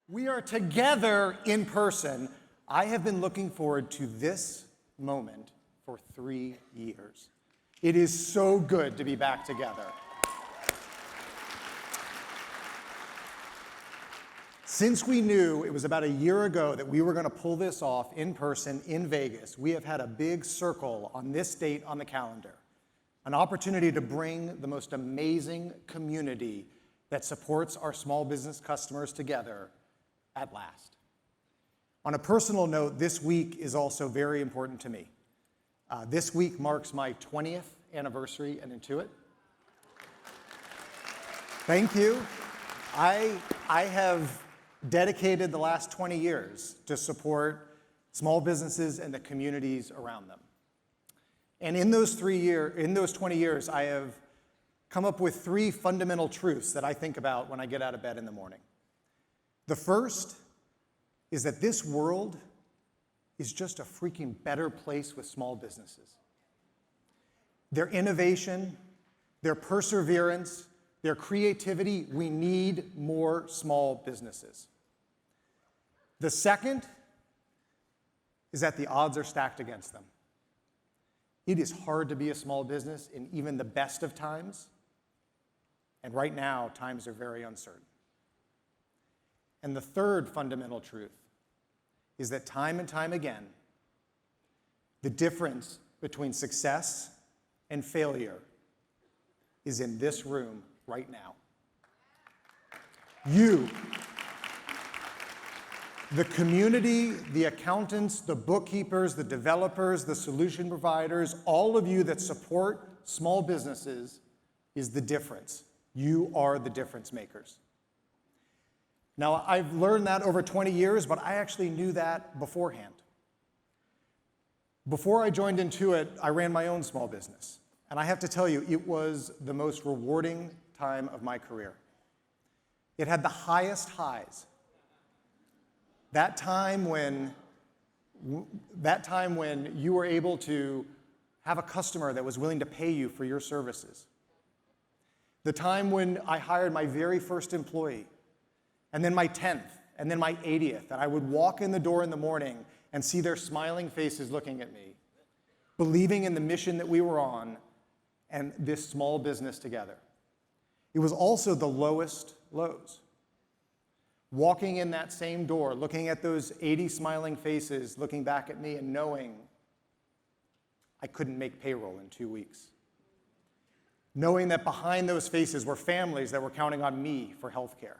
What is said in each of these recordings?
We are together in person. I have been looking forward to this moment for 3 years. It is so good to be back together. Since we knew it was about a year ago that we were going to pull this off in person in Vegas, we have had a big circle on this date on the calendar, an opportunity to bring the most amazing community that supports our small business customers together at last. On a personal note, this week is also very important to me. This week marks my 20th anniversary at Intuit. Thank you. I have dedicated the last 20 years to support small businesses and the communities around them. And in those 20 years, I have come up with 3 fundamental truths that I think about when I get out of bed in the morning. The first is that this world is just a freaking better place with small businesses. Their innovation, their perseverance, their creativity, we need more small businesses. The second is that the odds are stacked against them. It is hard to be a small business in even the best of times, and right now, times are very uncertain. And the third fundamental truth is that time and time again, the difference between success and failure is in this room right now. You, the community, the accountants, the bookkeepers, the developers, the solution providers, all of you that support small businesses is the difference. You are the difference makers. Now, I've learned that over 20 years, but I actually knew that beforehand. Before I joined Intuit, I ran my own small business. And I have to tell you, it was the most rewarding time of my career. It had the highest highs. That time when you were able to have a customer that was willing to pay you for your services. The time when I hired my very first employee, and then my 10th, and then my 80th, and I would walk in the door in the morning and see their smiling faces looking at me, believing in the mission that we were on and this small business together. It was also the lowest lows. Walking in that same door, looking at those 80 smiling faces, looking back at me and knowing I couldn't make payroll in 2 weeks. Knowing that behind those faces were families that were counting on me for health care.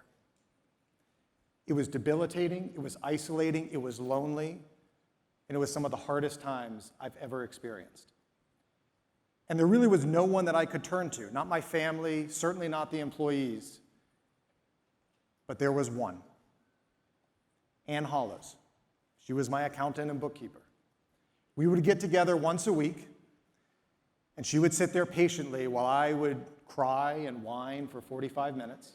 It was debilitating, it was isolating, it was lonely, and it was some of the hardest times I've ever experienced. And there really was no one that I could turn to, not my family, certainly not the employees, but there was one. Ann Hollows. She was my accountant and bookkeeper. We would get together once a week, and she would sit there patiently while I would cry and whine for 45 minutes.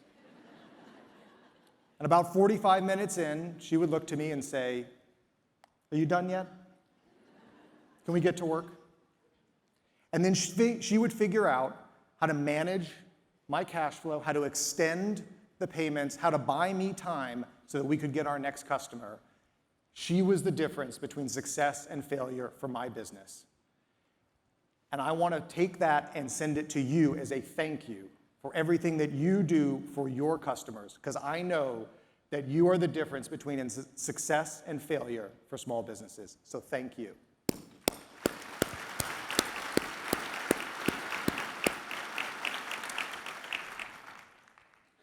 And about 45 minutes in, she would look to me and say, "Are you done yet? Can we get to work?" And then she would figure out how to manage my cash flow, how to extend the payments, how to buy me time so that we could get our next customer. She was the difference between success and failure for my business. And I want to take that and send it to you as a thank you for everything that you do for your customers, because I know that you are the difference between success and failure for small businesses. So thank you.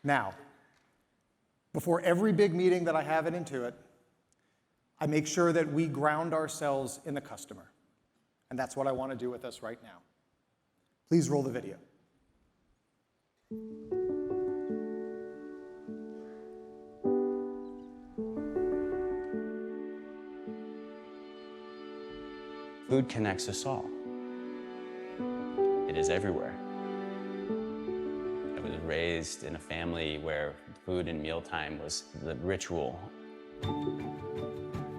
Now, before every big meeting that I have at Intuit, I make sure that we ground ourselves in the customer. And that's what I want to do with us right now. Please roll the video. Food connects us all. It is everywhere. I was raised in a family where food and mealtime was the ritual.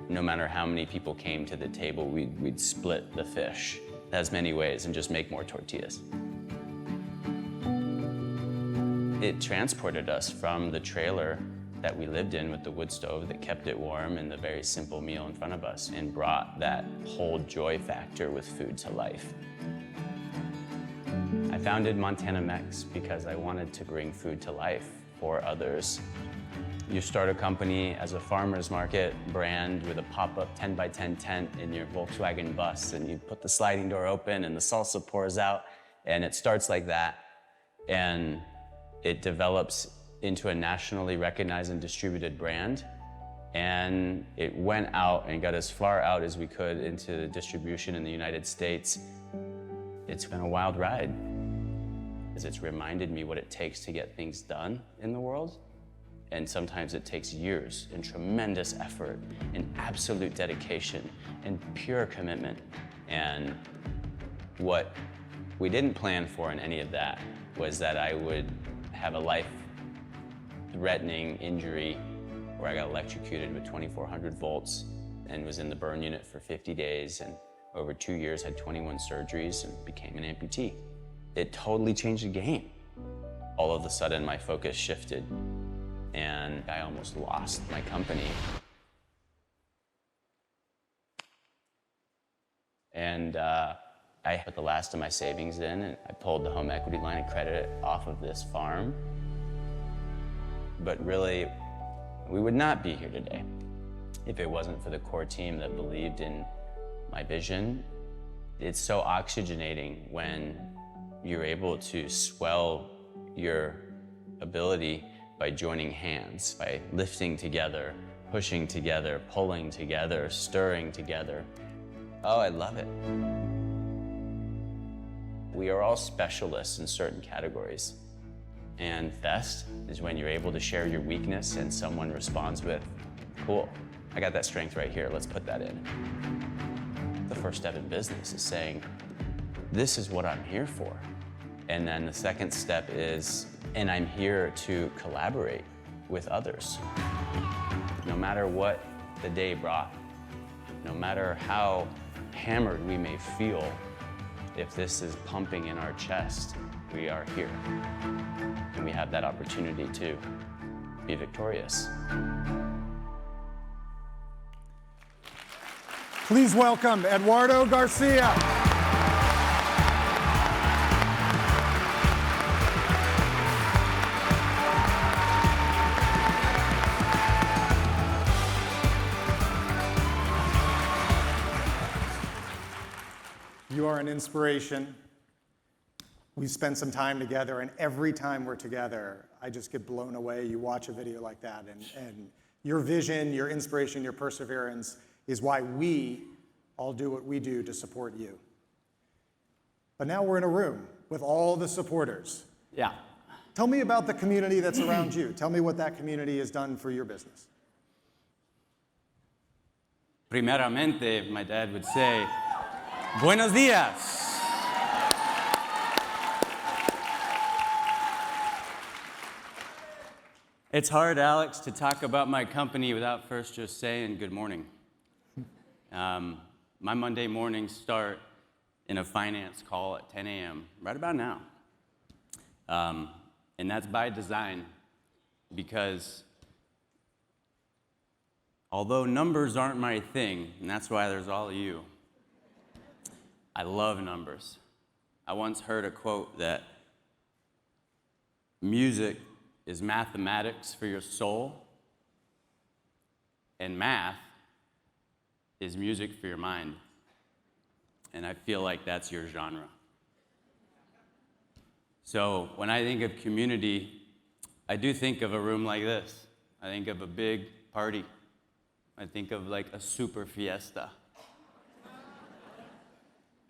No matter how many people came to the table, we'd split the fish as many ways and just make more tortillas. It transported us from the trailer that we lived in with the wood stove that kept it warm and the very simple meal in front of us, and brought that whole joy factor with food to life. I founded Montana Mex because I wanted to bring food to life for others. You start a company as a farmer's market brand with a pop-up 10 by 10 tent in your Volkswagen bus, and you put the sliding door open and the salsa pours out, and it starts like that. And it develops into a nationally recognized and distributed brand. And it went out and got as far out as we could into the distribution in the United States. It's been a wild ride, as it's reminded me what it takes to get things done in the world. And sometimes it takes years and tremendous effort and absolute dedication and pure commitment. And what we didn't plan for in any of that was that I would have a life-threatening injury where I got electrocuted with 2,400 volts and was in the burn unit for 50 days, and over 2 years had 21 surgeries and became an amputee. It totally changed the game. All of a sudden, my focus shifted, and I almost lost my company. And I put the last of my savings in, and I pulled the home equity line of credit off of this farm. But really, we would not be here today if it wasn't for the core team that believed in my vision. It's so oxygenating when you're able to swell your ability by joining hands, by lifting together, pushing together, pulling together, stirring together. Oh, I love it. We are all specialists in certain categories. And best is when you're able to share your weakness and someone responds with, cool, I got that strength right here, let's put that in. The first step in business is saying, this is what I'm here for. And then the second step is, and I'm here to collaborate with others. No matter what the day brought, no matter how hammered we may feel, if this is pumping in our chest, we are here. And we have that opportunity to be victorious. Please welcome Eduardo Garcia. You are an inspiration. We spent some time together, and every time we're together, I just get blown away. You watch a video like that, and your vision, your inspiration, your perseverance is why we all do what we do to support you. But now we're in a room with all the supporters. Yeah. Tell me about the community that's around you. Tell me what that community has done for your business. Primeramente, my dad would say, buenos dias. It's hard, Alex, to talk about my company without first just saying good morning. My Monday mornings start in a finance call at 10 a.m., right about now. And that's by design, because although numbers aren't my thing, and that's why there's all of you, I love numbers. I once heard a quote that music is mathematics for your soul, and math is music for your mind. And I feel like that's your genre. So when I think of community, I do think of a room like this. I think of a big party. I think of like a super fiesta.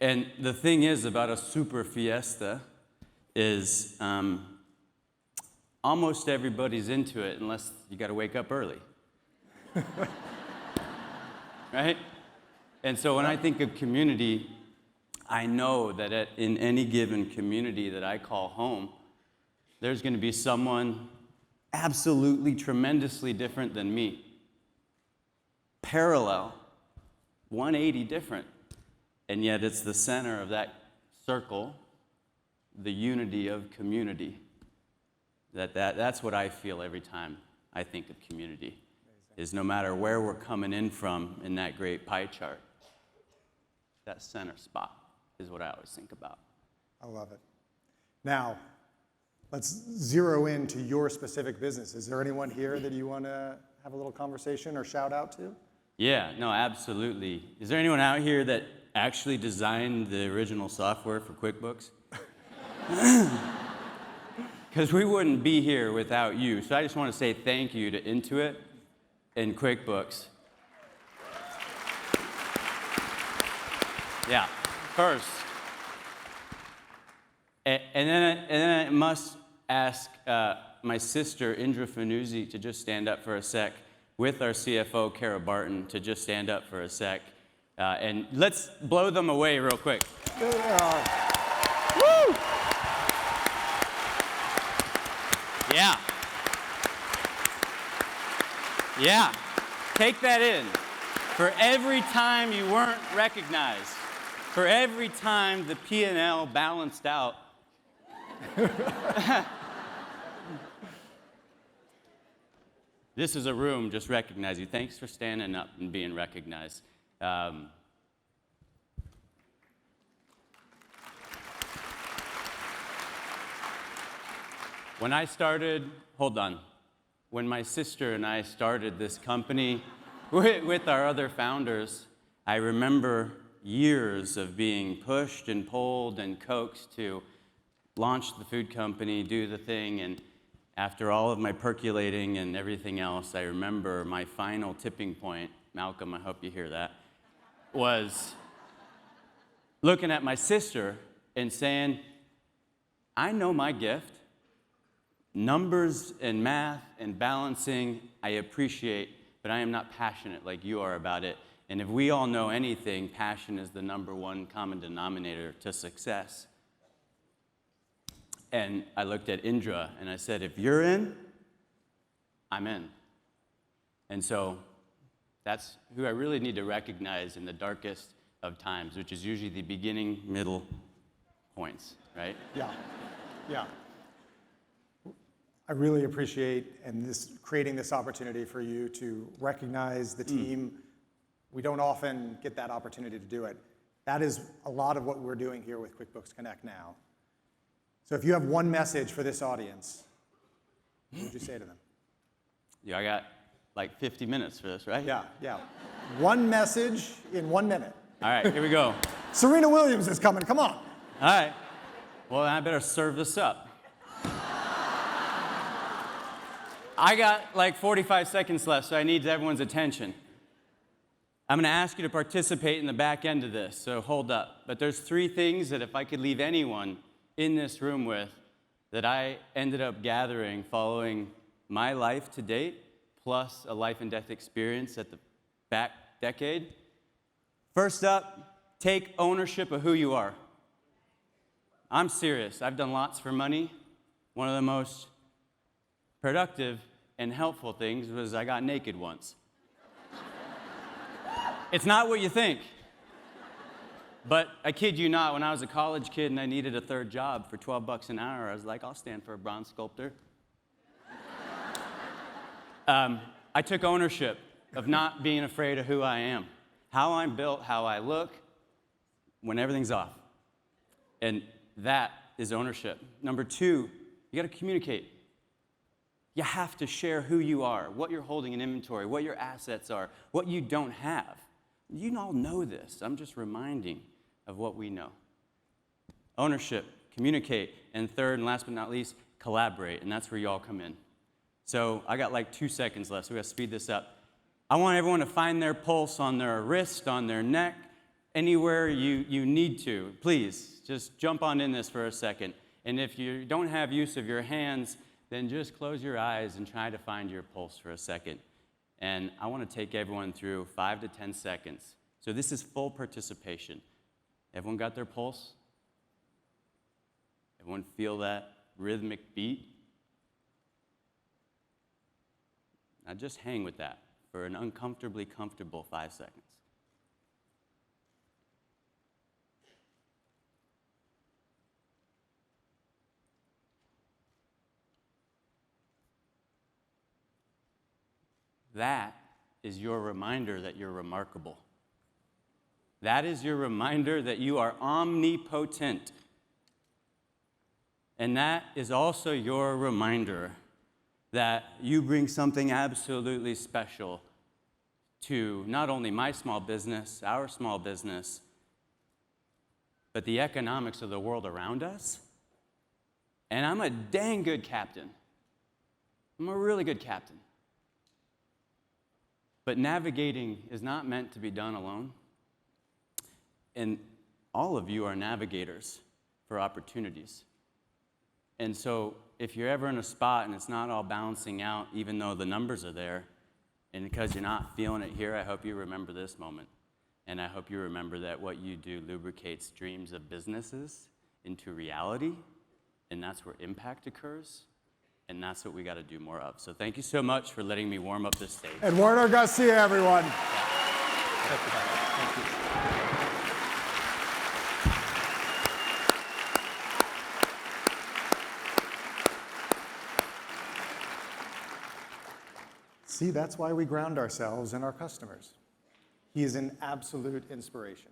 And the thing is about a super fiesta is almost everybody's into it unless you got to wake up early. Right? And so when I think of community, I know that in any given community that I call home, there's going to be someone absolutely tremendously different than me. Parallel, 180 different. And yet it's the center of that circle, the unity of community. That's what I feel every time I think, of community. Is no matter where we're coming in from in that great pie chart, that center spot is what I always think about. I love it. Now, let's zero in to your specific business. Is there anyone here that you want to have a little conversation or shout out to? Yeah, no, absolutely. Is there anyone out here that actually designed the original software for QuickBooks? Because we wouldn't be here without you. So I just want to say thank you to Intuit and QuickBooks. Yeah, first. And then I must ask my sister, Indra Fanuzzi, to just stand up for a sec, with our CFO, Kara Barton, to just stand up for a sec. And let's blow them away real quick. There they are. Woo! Yeah. Yeah. Take that in. For every time you weren't recognized, for every time the P&L balanced out, this is a room just recognize you. Thanks for standing up and being recognized. When I started, when my sister and I started this company with our other founders, I remember years of being pushed and pulled and coaxed to launch the food company, do the thing, and after all of my percolating and everything else, I remember my final tipping point, Malcolm, I hope you hear that, was looking at my sister and saying, I know my gift. Numbers and math and balancing, I appreciate, but I am not passionate like you are about it. And if we all know anything, passion is the #1 common denominator to success. And I looked at Indra and I said, if you're in, I'm in. And so that's who I really need to recognize in the darkest of times, which is usually the beginning, middle points, right? Yeah, yeah. I really appreciate creating this opportunity for you to recognize the team. We don't often get that opportunity to do it. That is a lot of what we're doing here with QuickBooks Connect now. So if you have one message for this audience, what would you say to them? Yeah, I got like 50 minutes for this, right? Yeah, yeah. One message in 1 minute. All right, here we go. Serena Williams is coming, come on. All right. Well, I better serve this up. I got like 45 seconds left, so I need everyone's attention. I'm going to ask you to participate in the back end of this, so hold up. But there's 3 things that if I could leave anyone in this room with that I ended up gathering following my life to date, plus a life and death experience at the back decade. First up, take ownership of who you are. I'm serious. I've done lots for money. One of the most productive and helpful things was I got naked once. It's not what you think. But I kid you not, when I was a college kid and I needed a third job for $12 an hour, I was like, I'll stand for a bronze sculptor. I took ownership of not being afraid of who I am, how I'm built, how I look, when everything's off. And that is ownership. Number 2, you got to communicate. You have to share who you are, what you're holding in inventory, what your assets are, what you don't have. You all know this. I'm just reminding of what we know. Ownership, communicate, and third and last but not least, collaborate, and that's where you all come in. So I got like 2 seconds left, so we got to speed this up. I want everyone to find their pulse on their wrist, on their neck, anywhere you need to. Please, just jump on in this for a second. And if you don't have use of your hands, then just close your eyes and try to find your pulse for a second. And I want to take everyone through 5 to 10 seconds. So this is full participation. Everyone got their pulse? Everyone feel that rhythmic beat? Now just hang with that for an uncomfortably comfortable 5 seconds. that is your reminder that you're remarkable. That is your reminder that you are omnipotent. And that is also your reminder that you bring something absolutely special to not only my small business, our small business, but the economics of the world around us. And I'm a dang good captain. I'm a really good captain. But navigating is not meant to be done alone. And all of you are navigators for opportunities. And so if you're ever in a spot and it's not all balancing out, even though the numbers are there, and because you're not feeling it here, I hope you remember this moment. And I hope you remember that what you do lubricates dreams of businesses into reality, and that's where impact occurs, and that's what we got to do more of. So thank you so much for letting me warm up this stage. Eduardo Garcia, everyone. Thank you. See, that's why we ground ourselves in our customers. He is an absolute inspiration.